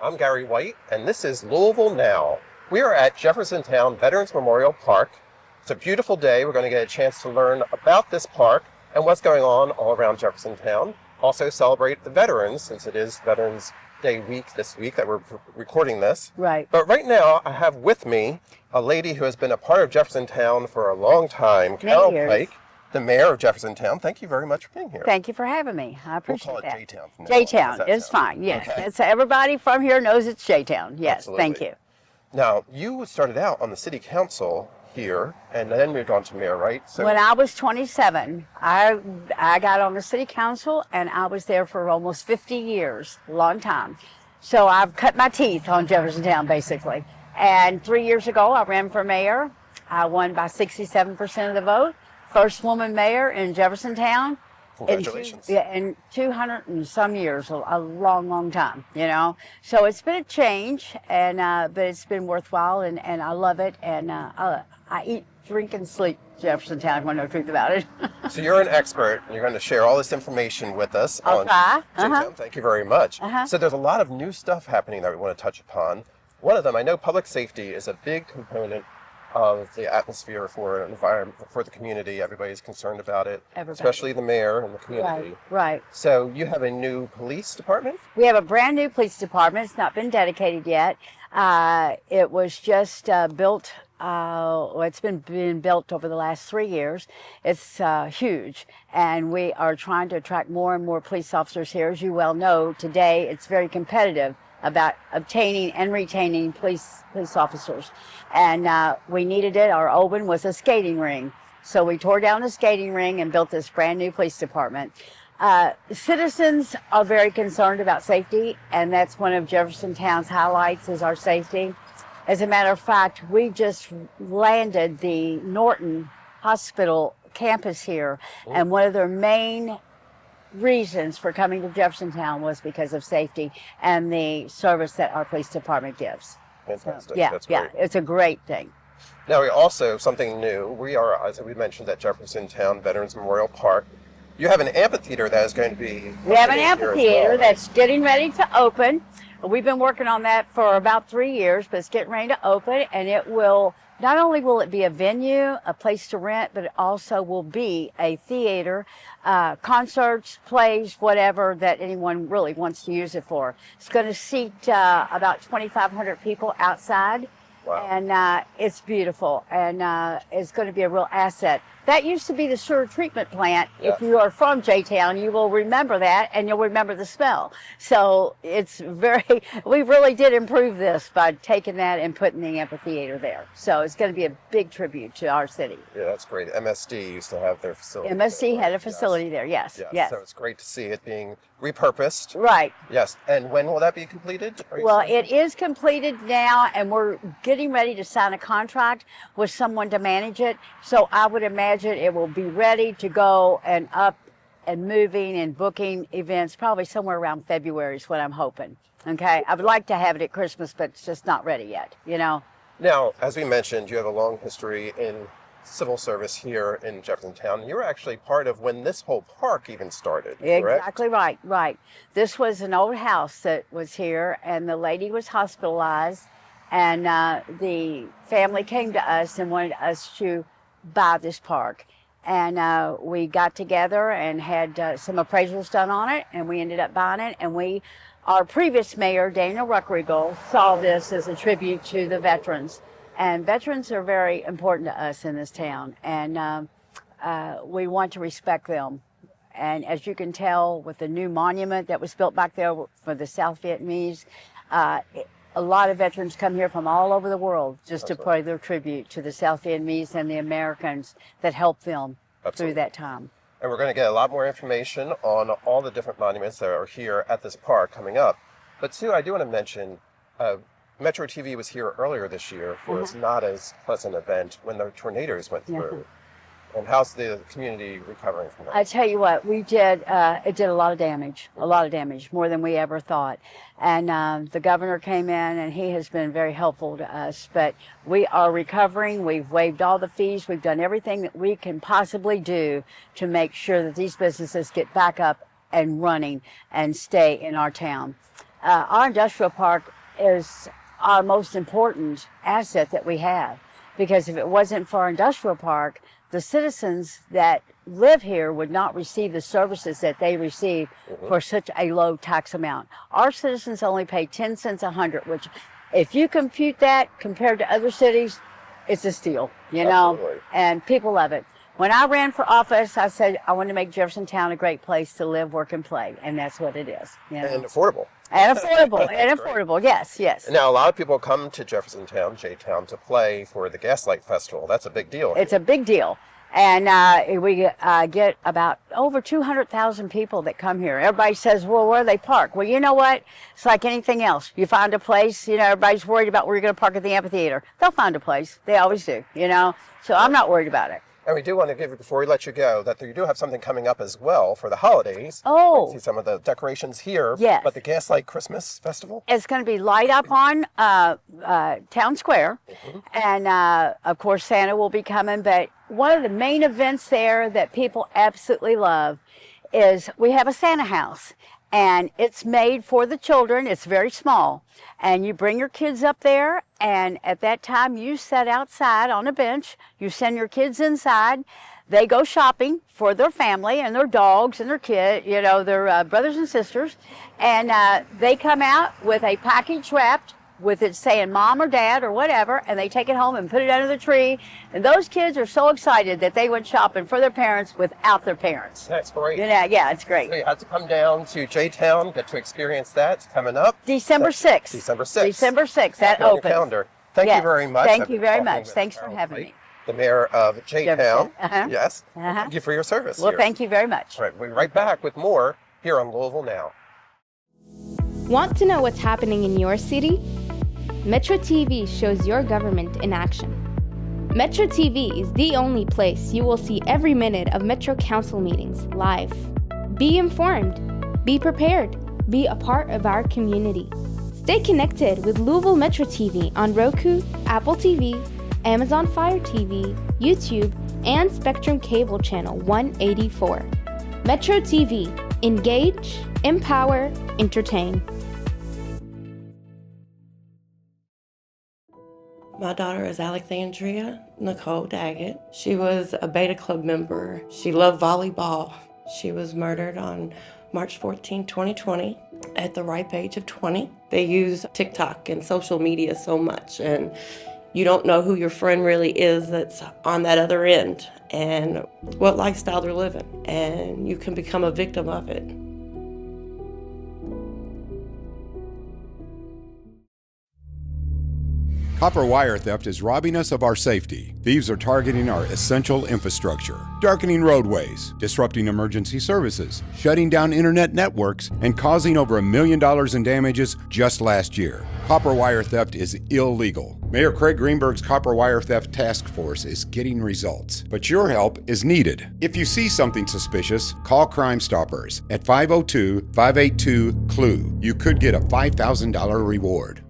I'm Gary White, and this is Louisville Now. We are at Jeffersontown Veterans Memorial Park. It's a beautiful day. We're going to get a chance to learn about this park and what's going on all around Jeffersontown. Also celebrate the veterans, since it is Veterans Day week this week that we're recording this. Right. But right now, I have with me a lady who has been a part of Jeffersontown for a long time, Carol Pike, the mayor of Jeffersontown. Thank you very much for being here. Thank you for having me. I appreciate We'll call that. it J-Town from now on. J-Town is fine, yes. Okay. It's, everybody from here knows it's J-Town. Yes, Absolutely. Thank you. Now, you started out on the city council here and then moved on to mayor, right? So when I was 27, I got on the city council and I was there for almost 50 years, a long time. So I've cut my teeth on Jeffersontown, basically. And 3 years ago, I ran for mayor. I won by 67% of the vote. First woman mayor in Jeffersontown. Congratulations. In 200 and some years, a long, long time, you know. So it's been a change, and but it's been worthwhile, and I love it. And I eat, drink, and sleep Jeffersontown, if I know the truth about it. So you're an expert, and you're going to share all this information with us. I'll try. Thank you very much. So there's a lot of new stuff happening that we want to touch upon. One of them, I know public safety is a big component of the atmosphere for an environment, for the community. Everybody's concerned about it, especially the mayor and the community. Right. So you have a new police department? We have a brand new police department. It's not been dedicated yet. It was just built. It's been built over the last 3 years. It's huge, and we are trying to attract more and more police officers here. As you well know, today it's very competitive about obtaining and retaining police officers. And we needed it. Our old one was a skating ring. So we tore down the skating ring and built this brand new police department. Citizens are very concerned about safety, and that's one of Jeffersontown's highlights is our safety. As a matter of fact, we just landed the Norton Hospital campus here, and one of their main reasons for coming to Jeffersontown was because of safety and the service that our police department gives. Fantastic. So, That's great. It's a great thing. Now, we also, something new, we are, as we mentioned, at Jeffersontown Veterans Memorial Park. You have an amphitheater that is going to be... We have an amphitheater that's getting ready to open. We've been working on that for about 3 years, but it's getting ready to open, and it will... Not only will it be a venue, a place to rent, but it also will be a theater, concerts, plays, whatever that anyone really wants to use it for. It's going to seat about 2,500 people outside. Wow. And it's beautiful, and it's going to be a real asset. That used to be the sewer treatment plant. Yeah. If you are from J-Town, you will remember that, and you'll remember the smell. So it's we really did improve this by taking that and putting the amphitheater there. So it's going to be a big tribute to our city. Yeah, that's great. MSD used to have their facility. MSD had a facility there, yes. So it's great to see it being repurposed. Right. Yes. And when will that be completed? Well, it is completed now, and we're getting ready to sign a contract with someone to manage it. So I would imagine it will be ready to go and up and moving and booking events probably somewhere around February is what I'm hoping. Okay. I would like to have it at Christmas, but it's just not ready yet, you know. Now, as we mentioned, you have a long history in civil service here in Jeffersontown. You were actually part of when this whole park even started, correct? Exactly right, right. This was an old house that was here, and the lady was hospitalized, and the family came to us and wanted us to buy this park. And we got together and had some appraisals done on it, and we ended up buying it. And our previous mayor, Daniel Ruckriegel, saw this as a tribute to the veterans. And veterans are very important to us in this town, and we want to respect them. And as you can tell with the new monument that was built back there for the South Vietnamese, a lot of veterans come here from all over the world just to pay their tribute to the South Vietnamese and the Americans that helped them through that time. And we're going to get a lot more information on all the different monuments that are here at this park coming up. But too, I do want to mention, Metro TV was here earlier this year for its not as pleasant event when the tornadoes went through. And how's the community recovering from that? I tell you what, it did a lot of damage, more than we ever thought. And the governor came in, and he has been very helpful to us. But we are recovering. We've waived all the fees. We've done everything that we can possibly do to make sure that these businesses get back up and running and stay in our town. Our industrial park is our most important asset that we have, because if it wasn't for our industrial park, the citizens that live here would not receive the services that they receive for such a low tax amount. Our citizens only pay 10 cents a hundred, which if you compute that compared to other cities, it's a steal, you know, Absolutely. and people love it. When I ran for office, I said I want to make Jeffersontown a great place to live, work, and play, and that's what it is. You know? And affordable. And affordable, and Great. affordable, yes, yes. Now, a lot of people come to Jeffersontown, J-Town, to play for the Gaslight Festival. That's a big deal. It's a big deal. And we get about over 200,000 people that come here. Everybody says, well, where do they park? Well, you know what? It's like anything else. You find a place, you know, everybody's worried about where you're going to park at the amphitheater. They'll find a place. They always do, you know. So I'm not worried about it. And we do want to give you, before we let you go, that you do have something coming up as well for the holidays. Oh. You see some of the decorations here. Yes. But the Gaslight Christmas Festival? It's going to be light up on Town Square. And, of course, Santa will be coming. But one of the main events there that people absolutely love is we have a Santa house. And it's made for the children. It's very small. And you bring your kids up there, and at that time you sit outside on a bench. You send your kids inside. They go shopping for their family and their dogs and their kid, you know, their brothers and sisters. And they come out with a package wrapped with it saying mom or dad or whatever, and they take it home and put it under the tree. And those kids are so excited that they went shopping for their parents without their parents. That's great. Yeah, it's great. So you have to come down to J-Town, get to experience that. It's coming up. December 6th. December 6th. December 6th, that Put it on your opens. calendar. Thank Yes. you very much. Thank I've you been very talking much. with Thanks for Carol having White, me. the mayor of J-Town. Jefferson. Uh-huh. Yes. Uh-huh. Thank you for your service Well, here. thank you very much. All right, we'll be right back with more here on Louisville Now. Want to know what's happening in your city? Metro TV shows your government in action. Metro TV is the only place you will see every minute of Metro Council meetings live. Be informed, be prepared, be a part of our community. Stay connected with Louisville Metro TV on Roku, Apple TV, Amazon Fire TV, YouTube, and Spectrum Cable Channel 184. Metro TV. Engage, empower, entertain. My daughter is Alexandria Nicole Daggett. She was a Beta Club member. She loved volleyball. She was murdered on March 14, 2020 at the ripe age of 20. They use TikTok and social media so much, and you don't know who your friend really is that's on that other end and what lifestyle they're living, and you can become a victim of it. Copper wire theft is robbing us of our safety. Thieves are targeting our essential infrastructure, darkening roadways, disrupting emergency services, shutting down internet networks, and causing over $1 million in damages just last year. Copper wire theft is illegal. Mayor Craig Greenberg's Copper Wire Theft Task Force is getting results, but your help is needed. If you see something suspicious, call Crime Stoppers at 502-582-CLUE. You could get a $5,000 reward.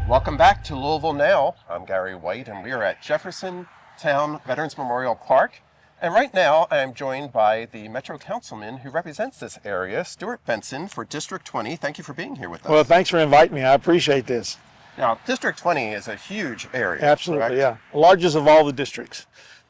Welcome back to Louisville Now. I'm Gary White, and we are at Jeffersontown Veterans Memorial Park. And right now, I am joined by the Metro Councilman who represents this area, Stuart Benson, for District 20. Thank you for being here with us. Well, thanks for inviting me. I appreciate this. Now, District 20 is a huge area. Absolutely, correct? yeah. Largest of all the districts.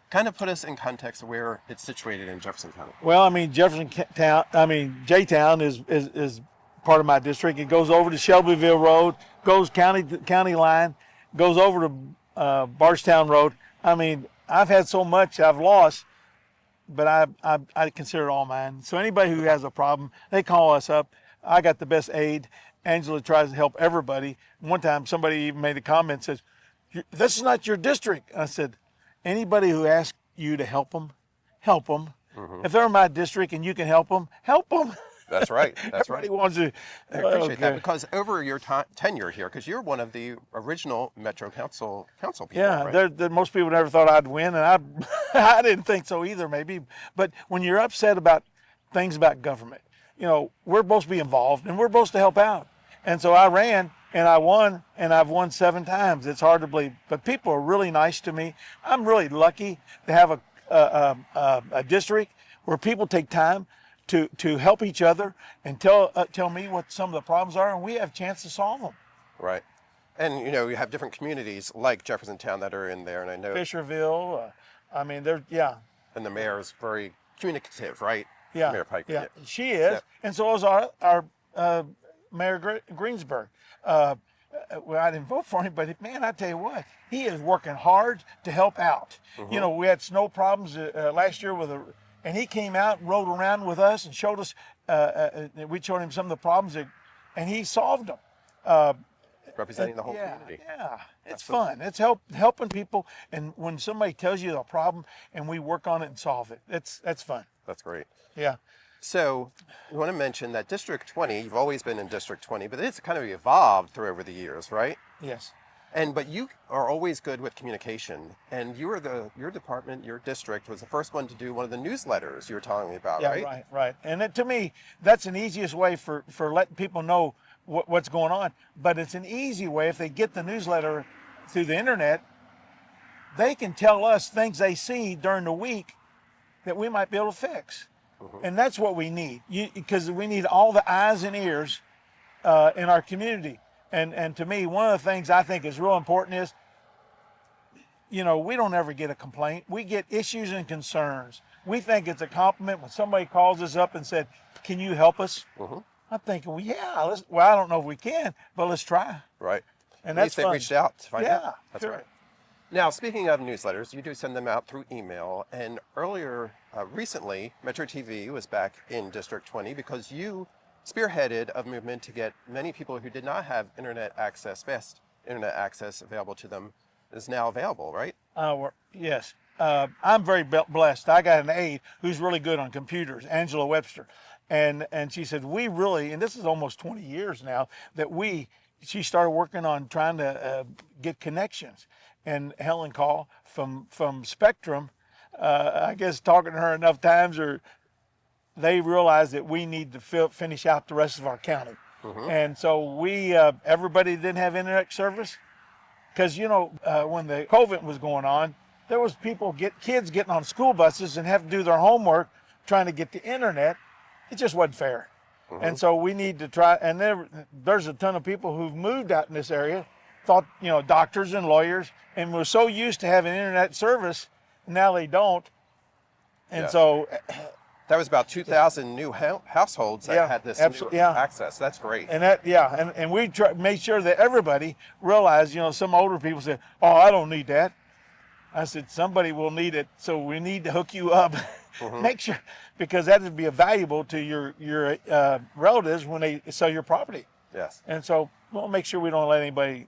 Kind of put us in context of where it's situated in Jefferson County. Well, I mean, J-Town is part of my district. It goes over to Shelbyville Road, goes county line, goes over to Bardstown Road. I mean, I've had so much I've lost, but I consider it all mine. So anybody who has a problem, they call us up. I got the best aid. Angela tries to help everybody. One time somebody even made a comment, says, "This is not your district." I said, anybody who asks you to help them, help them. Mm-hmm. If they're in my district and you can help them, help them. That's right. That's Everybody right. wants to. I appreciate that, because over your tenure here, because you're one of the original Metro Council people. Yeah, right? most people never thought I'd win, and I didn't think so either, maybe. But when you're upset about things about government, you know, we're supposed to be involved and we're supposed to help out. And so I ran and I won, and I've won 7 times. It's hard to believe, but people are really nice to me. I'm really lucky to have a district where people take time to help each other and tell me what some of the problems are, and we have a chance to solve them. Right. And you know, you have different communities like Jeffersontown that are in there, and I know Fisherville, and the mayor is very communicative, right? Yeah, Mayor Pike. yeah, she is, and so is our Mayor Greensburg. Well, I didn't vote for him, but man, I tell you what, he is working hard to help out. You know, we had snow problems last year and he came out and rode around with us and showed us. We showed him some of the problems, and he solved them. Representing the whole community. Yeah, it's fun. It's helping people, and when somebody tells you a problem and we work on it and solve it, that's fun. That's great. Yeah. So, you want to mention that District 20, you've always been in District 20, but it's kind of evolved through over the years, right? Yes. But you are always good with communication, and your department, your district was the first one to do one of the newsletters you were telling me about, right? Yeah, right. And to me, that's an easiest way for letting people know what's going on. But it's an easy way if they get the newsletter through the internet, they can tell us things they see during the week that we might be able to fix. And that's what we need, because we need all the eyes and ears in our community. And to me, one of the things I think is real important is, you know, we don't ever get a complaint. We get issues and concerns. We think it's a compliment when somebody calls us up and said, "Can you help us?" I'm thinking, well, yeah, well, I don't know if we can, but let's try. Right. And At that's least they fun. reached out to find out. Yeah, That's sure. right. Now, speaking of newsletters, you do send them out through email. And earlier, recently, Metro TV was back in District 20 because you spearheaded a movement to get many people who did not have fast internet access available to them is now available, right? Yes. I'm very blessed. I got an aide who's really good on computers, Angela Webster. And she said, we really, and this is almost 20 years now, that she started working on trying to get connections. And Helen Call from Spectrum, I guess talking to her enough times, or they realized that we need to finish out the rest of our county. And so everybody didn't have internet service, because you know when the COVID was going on, there was kids getting on school buses and have to do their homework trying to get the internet. It just wasn't fair. And so we need to try. And there's a ton of people who've moved out in this area, thought, you know, doctors and lawyers, and were so used to having internet service, now they don't. And so that was about 2,000 new households that had this new access. That's great. And and we made sure that everybody realized, you know, some older people said, "Oh, I don't need that." I said, "Somebody will need it, so we need to hook you up." Make sure, because that would be valuable to your relatives when they sell your property. Yes. And so we'll make sure we don't let anybody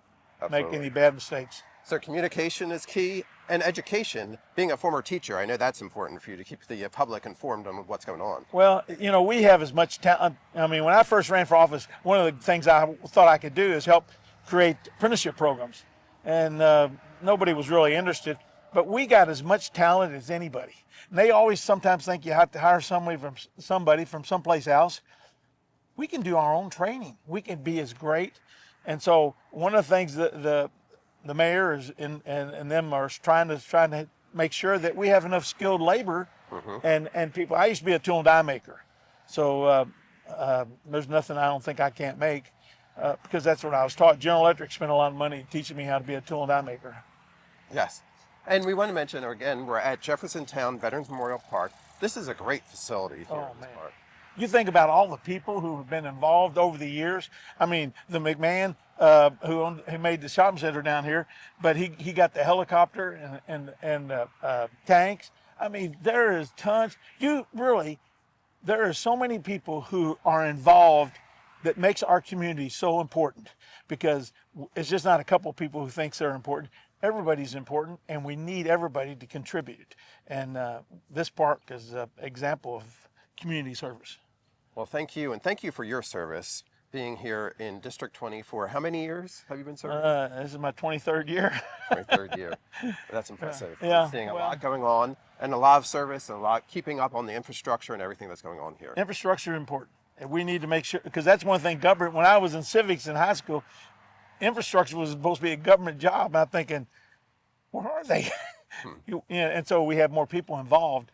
make any bad mistakes. So communication is key, and education. Being a former teacher, I know that's important for you to keep the public informed on what's going on. Well, you know, we have as much talent. I mean, when I first ran for office, one of the things I thought I could do is help create apprenticeship programs. And nobody was really interested, but we got as much talent as anybody. And they always sometimes think you have to hire somebody from someplace else. We can do our own training. We can be as great. And so one of the things that the mayor is and them are trying to make sure that we have enough skilled labor and people. I used to be a tool and die maker, so there's nothing I don't think I can't make, because that's what I was taught. General Electric spent a lot of money teaching me how to be a tool and die maker. Yes. And we want to mention, again, we're at Jeffersontown Veterans Memorial Park. This is a great facility here in this park. You think about all the people who have been involved over the years. I mean, the McMahon who made the shopping center down here, but he got the helicopter and tanks. I mean, there is tons. There are so many people who are involved that makes our community so important, because it's just not a couple of people who thinks they're important. Everybody's important, and we need everybody to contribute. And this park is an example of community service. Well, thank you, and thank you for your service, being here in District 20 for how many years have you been serving? This is my 23rd year. 23rd year. That's impressive. Yeah. Seeing a lot going on, and a lot of service, and a lot keeping up on the infrastructure and everything that's going on here. Infrastructure is important. And we need to make sure, because that's one thing government, when I was in civics in high school, infrastructure was supposed to be a government job. And I'm thinking, where are they? And so we have more people involved,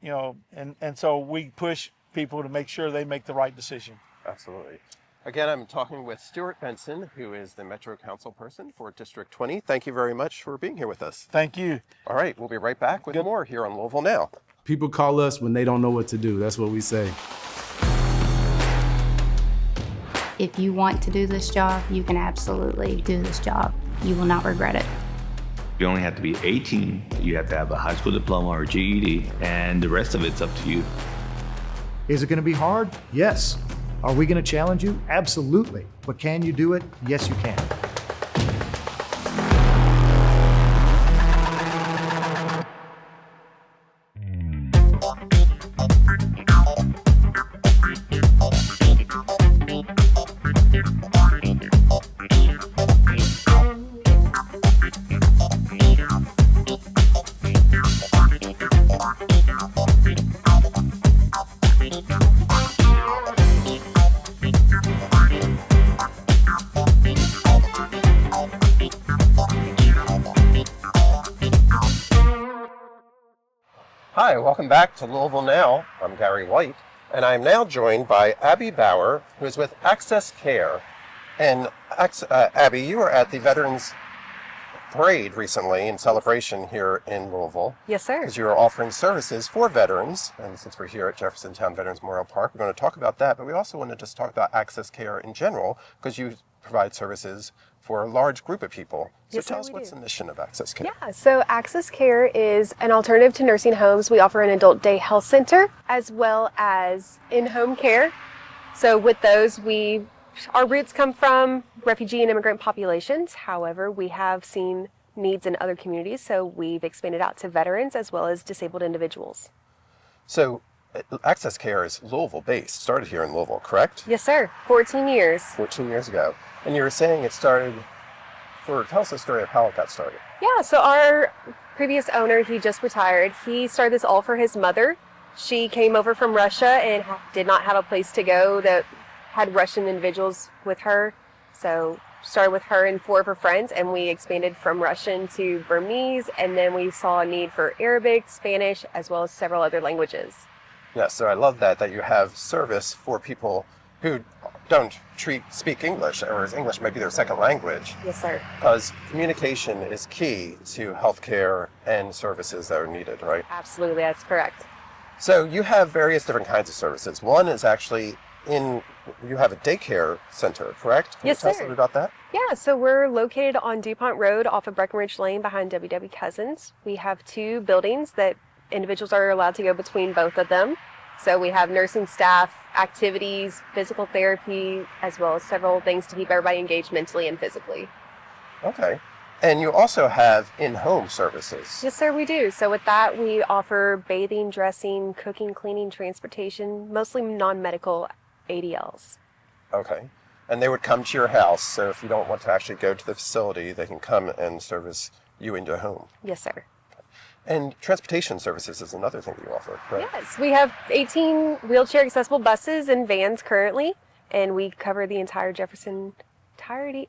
and so we push people to make sure they make the right decision. Absolutely. Again, I'm talking with Stuart Benson, who is the Metro Council person for District 20. Thank you very much for being here with us. Thank you. All right, we'll be right back with more here on Louisville Now. People call us when they don't know what to do. That's what we say. If you want to do this job, you can absolutely do this job. You will not regret it. You only have to be 18. You have to have a high school diploma or GED, and the rest of it's up to you. Is it going to be hard? Yes. Are we going to challenge you? Absolutely. But can you do it? Yes, you can. Hi, welcome back to Louisville Now. I'm Gary White, and I'm now joined by Abby Bauer, who is with Access Care. And Abby, you were at the Veterans Parade recently in celebration here in Louisville. Yes, sir. Because you were offering services for veterans, and since we're here at Jeffersontown Veterans Memorial Park, we're going to talk about that, but we also want to just talk about Access Care in general, because you provide services for a large group of people. So Yes, tell sir, us we what's do. the mission of Access Care. Yeah, so Access Care is an alternative to nursing homes. We offer an adult day health center as well as in-home care. So with those, our roots come from refugee and immigrant populations. However, we have seen needs in other communities, so we've expanded out to veterans as well as disabled individuals. So Access Care is Louisville based, started here in Louisville, correct? Yes, sir. 14 years. 14 years ago. And you were saying it started, tell us the story of how it got started. Yeah, so our previous owner, he just retired. He started this all for his mother. She came over from Russia and did not have a place to go that had Russian individuals with her. So started with her and 4 of her friends, and we expanded from Russian to Burmese, and then we saw a need for Arabic, Spanish, as well as several other languages. Yeah, so I love that you have service for people who don't speak English, or as English may be their second language. Yes, sir. Because communication is key to healthcare and services that are needed, right? Absolutely, that's correct. So you have various different kinds of services. One is actually you have a daycare center, correct? Can Yes, you tell us a sir. little bit about that? Yeah, so we're located on DuPont Road off of Breckenridge Lane behind WW Cousins. We have 2 buildings that individuals are allowed to go between both of them. So we have nursing staff, activities, physical therapy, as well as several things to keep everybody engaged mentally and physically. Okay. And you also have in-home services. Yes, sir, we do. So with that, we offer bathing, dressing, cooking, cleaning, transportation, mostly non-medical ADLs. Okay. And they would come to your house, so if you don't want to actually go to the facility, they can come and service you in your home. Yes, sir. And transportation services is another thing you offer, correct? Yes, we have 18 wheelchair accessible buses and vans currently, and we cover the entirety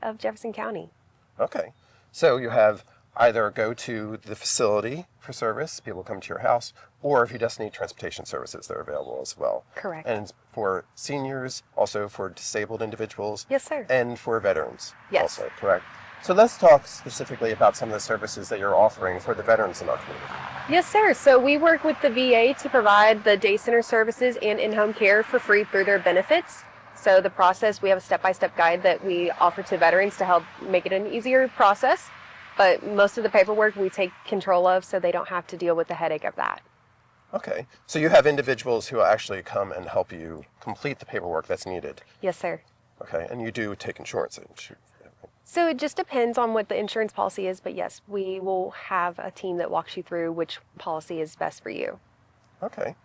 of Jefferson County. Okay. So you have either go to the facility for service, people come to your house, or if you just need transportation services, they're available as well. Correct. And for seniors, also for disabled individuals. Yes, sir. And for veterans. Yes. Also, correct. So let's talk specifically about some of the services that you're offering for the veterans in our community. Yes, sir. So we work with the VA to provide the day center services and in-home care for free through their benefits. So the process, we have a step-by-step guide that we offer to veterans to help make it an easier process. But most of the paperwork we take control of so they don't have to deal with the headache of that. Okay. So you have individuals who actually come and help you complete the paperwork that's needed. Yes, sir. Okay. And you do take insurance. So it just depends on what the insurance policy is, but yes, we will have a team that walks you through which policy is best for you. Okay.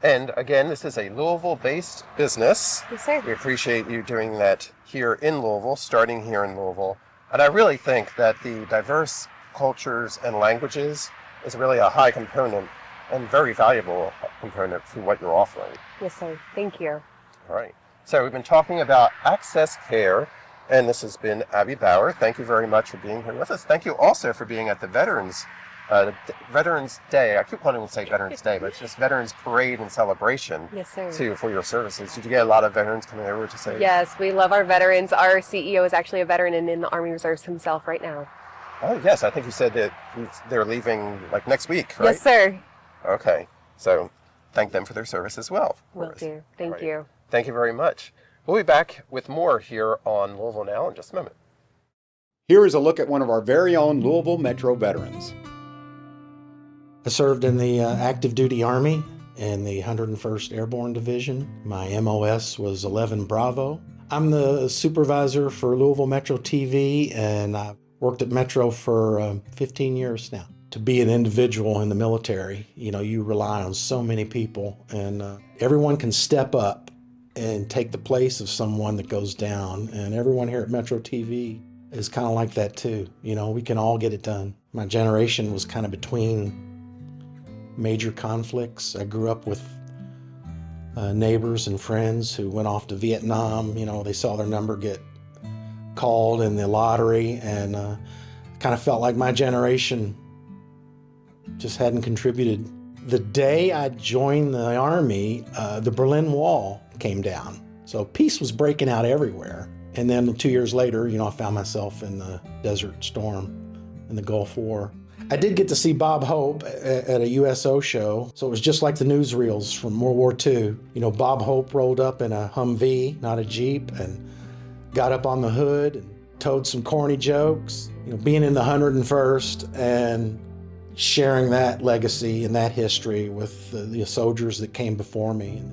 And again, this is a Louisville-based business. Yes, sir. We appreciate you doing that here in Louisville, starting here in Louisville. And I really think that the diverse cultures and languages is really a high component and very valuable component for what you're offering. Yes, sir. Thank you. Right. So we've been talking about access care, and this has been Abby Bauer. Thank you very much for being here with us. Thank you also for being at the Veterans Day. I keep wanting to say Veterans Day, but it's just Veterans Parade and Celebration. Yes, sir. Too, for your services. Did you get a lot of veterans coming over to say? Yes, we love our veterans. Our CEO is actually a veteran and in the Army Reserves himself right now. Oh, yes. I think you said that they're leaving like next week, right? Yes, sir. Okay. So thank them for their service as well. Will do. Thank you. Thank you very much. We'll be back with more here on Louisville Now in just a moment. Here is a look at one of our very own Louisville Metro veterans. I served in the active duty Army in the 101st Airborne Division. My MOS was 11 Bravo. I'm the supervisor for Louisville Metro TV, and I've worked at Metro for 15 years now. To be an individual in the military, you rely on so many people, and everyone can step up and take the place of someone that goes down. And everyone here at Metro TV is kind of like that too. We can all get it done. My generation was kind of between major conflicts. I grew up with neighbors and friends who went off to Vietnam. They saw their number get called in the lottery, and kind of felt like my generation just hadn't contributed. The day I joined the Army, the Berlin Wall came down. So peace was breaking out everywhere. And then 2 years later, I found myself in the Desert Storm in the Gulf War. I did get to see Bob Hope at a USO show, so it was just like the newsreels from World War II. Bob Hope rolled up in a Humvee, not a Jeep, and got up on the hood and told some corny jokes. Being in the 101st and sharing that legacy and that history with the soldiers that came before me.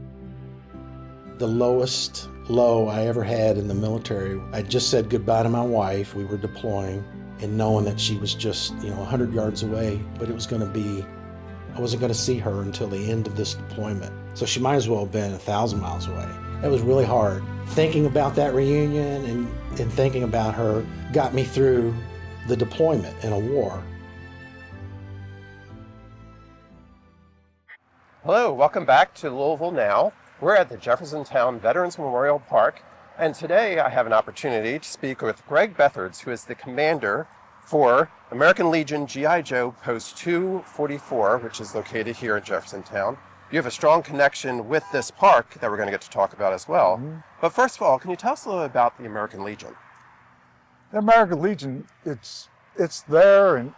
The lowest low I ever had in the military, I just said goodbye to my wife. We were deploying, and knowing that she was just 100 yards away, but I wasn't going to see her until the end of this deployment. So she might as well have been 1,000 miles away. That was really hard. Thinking about that reunion and thinking about her got me through the deployment in a war. Hello, welcome back to Louisville Now. We're at the Jeffersontown Veterans Memorial Park, and today I have an opportunity to speak with Greg Bethards, who is the commander for American Legion GI Joe Post 244, which is located here in Jeffersontown. You have a strong connection with this park that we're going to get to talk about as well. Mm-hmm. But first of all, can you tell us a little about the American Legion? The American Legion, it's there and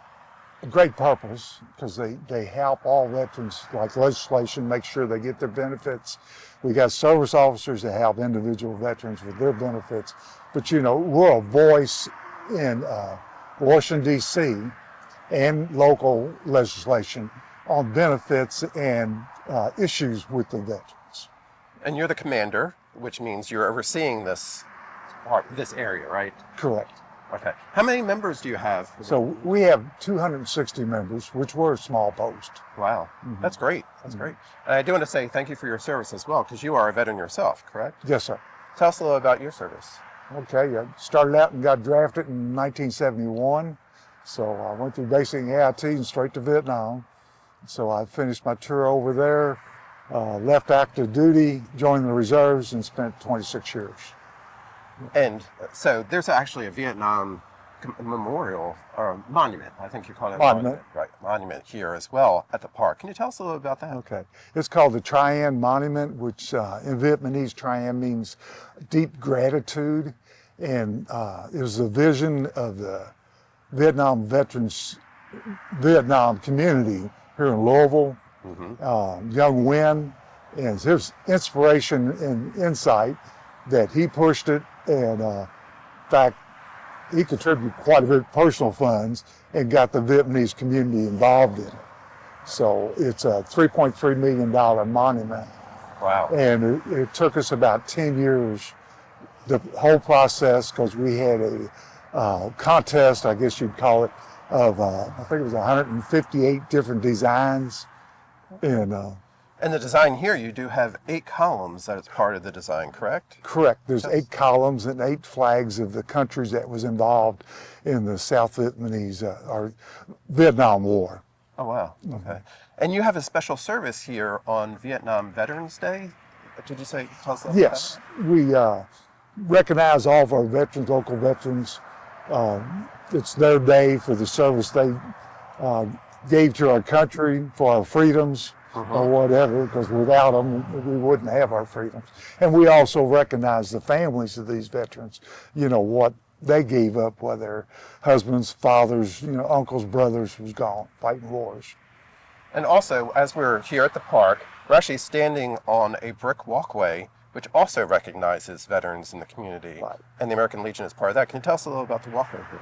a great purpose, because they help all veterans, like legislation, make sure they get their benefits. We got service officers that help individual veterans with their benefits. But we're a voice in Washington, D.C. and local legislation on benefits and issues with the veterans. And you're the commander, which means you're overseeing this area, right? Correct. Okay. How many members do you have? So we have 260 members, which we're a small post. Wow. Mm-hmm. That's great. That's great. And I do want to say thank you for your service as well, because you are a veteran yourself, correct? Yes, sir. Tell us a little about your service. Okay. I started out and got drafted in 1971. So I went through basic AIT and straight to Vietnam. So I finished my tour over there, left active duty, joined the reserves, and spent 26 years. And so there's actually a Vietnam memorial or monument. I think you call it monument. Right, monument here as well at the park. Can you tell us a little about that? Okay. It's called the Tri An Monument, which in Vietnamese, Tri An means deep gratitude. And it was the vision of the Vietnam veterans, Vietnam community here in Louisville, young Nguyen, and his inspiration and insight that he pushed it. And in fact, he contributed quite a bit of personal funds and got the Vietnamese community involved in it. So it's a $3.3 million monument. Wow. And it took us about 10 years, the whole process, because we had a contest, I guess you'd call it, of I think it was 158 different designs. And the design here, you do have 8 columns that is part of the design, correct? Correct. There's 8 columns and 8 flags of the countries that was involved in the South Vietnamese or Vietnam War. Oh, wow. Okay. And you have a special service here on Vietnam Veterans Day. did you say? Tell us a little bit Yes, we recognize all of our veterans, local veterans. It's their day for the service they gave to our country, for our freedoms, or whatever, because without them, we wouldn't have our freedoms. And we also recognize the families of these veterans, you know, what they gave up, whether husbands, fathers, you know, uncles, brothers was gone fighting wars. And also, as we're here at the park, we're actually standing on a brick walkway, which also recognizes veterans in the community. Right. And the American Legion is part of that. Can you tell us a little about the walkway here?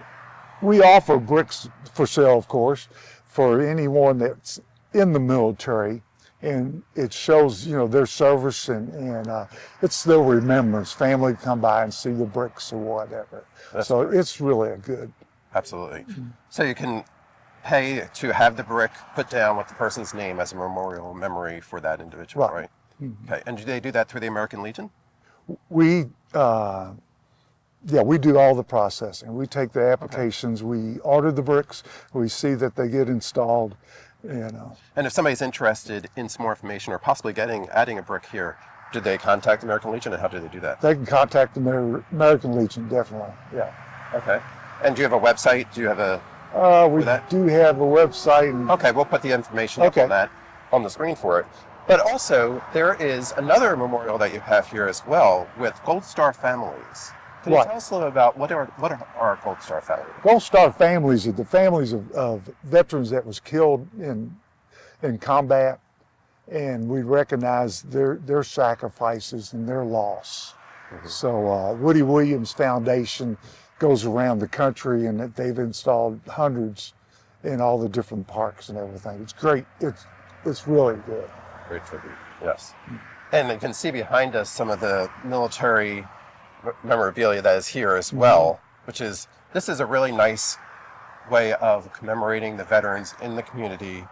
We offer bricks for sale, of course, for anyone that's in the military, and it shows, you know, their service, and it's their remembrance. Family come by and see the bricks or whatever. So great. It's really a good. Absolutely. So you can pay to have the brick put down with the person's name as a memorial memory for that individual, right? Okay. And do they do that through the American Legion? We, yeah, we do all the processing. We take the applications, we order the bricks, we see that they get installed, you know. And if somebody's interested in some more information or possibly adding a brick here, do they contact the American Legion, and how do they do that? They can contact the American Legion, definitely, yeah. Okay. And do you have a website? Do you have a... we do have a website. And, okay, we'll put the information up on that on the screen for it. But also, there is another memorial that you have here as well with Gold Star families. Can you tell us a little about what are Gold Star families? Gold Star families are the families of veterans that was killed in combat, and we recognize their sacrifices and their loss. So Woody Williams Foundation goes around the country, and they've installed hundreds in all the different parks and everything. It's great. It's really good. Great tribute. Yes. And you can see behind us some of the military memorabilia that is here as well, this is a really nice way of commemorating the veterans in the community,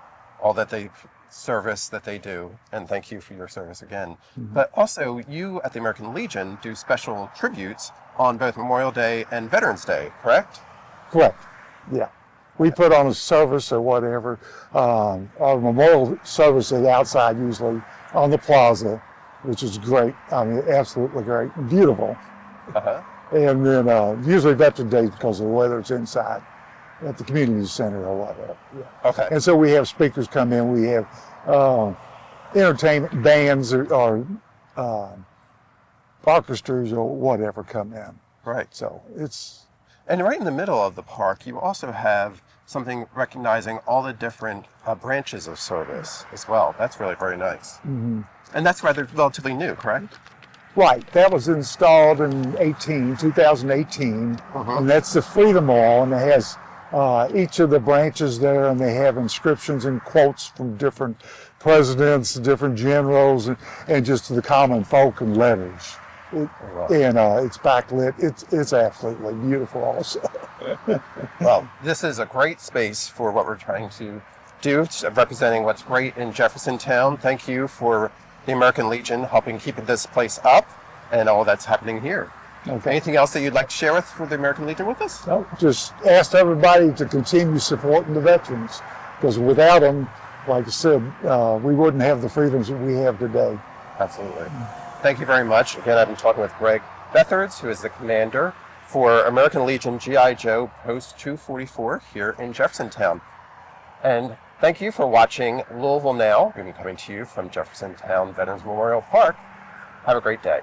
all that they service that they do, and thank you for your service again. But also, you at the American Legion do special tributes on both Memorial Day and Veterans Day, correct? Correct, yeah. We put on a service or whatever. Our memorial service is outside usually on the plaza, which is great. I mean, absolutely great, beautiful. And then usually Veterans Day because the weather's inside at the community center or whatever. Yeah. Okay. And so we have speakers come in. We have entertainment bands or orchestras or whatever come in. Right. So it's... And right in the middle of the park, you also have something recognizing all the different branches of service as well. That's really very nice. And that's relatively new, correct? Right. That was installed in 2018, and that's the Freedom Wall, and it has each of the branches there, and they have inscriptions and quotes from different presidents, different generals, and just the common folk and letters. And it's backlit. It's absolutely beautiful also. Well, this is a great space for what we're trying to do, representing what's great in Jeffersontown. Thank you for the American Legion helping keep this place up and all that's happening here. Okay. Anything else that you'd like to share for the American Legion with us? No, just ask everybody to continue supporting the veterans, because without them, like I said, we wouldn't have the freedoms that we have today. Absolutely. Thank you very much. Again, I've been talking with Greg Bethards, who is the commander for American Legion GI Joe Post 244 here in Jeffersontown. And thank you for watching Louisville Now. We're coming to you from Jeffersontown Veterans Memorial Park. Have a great day.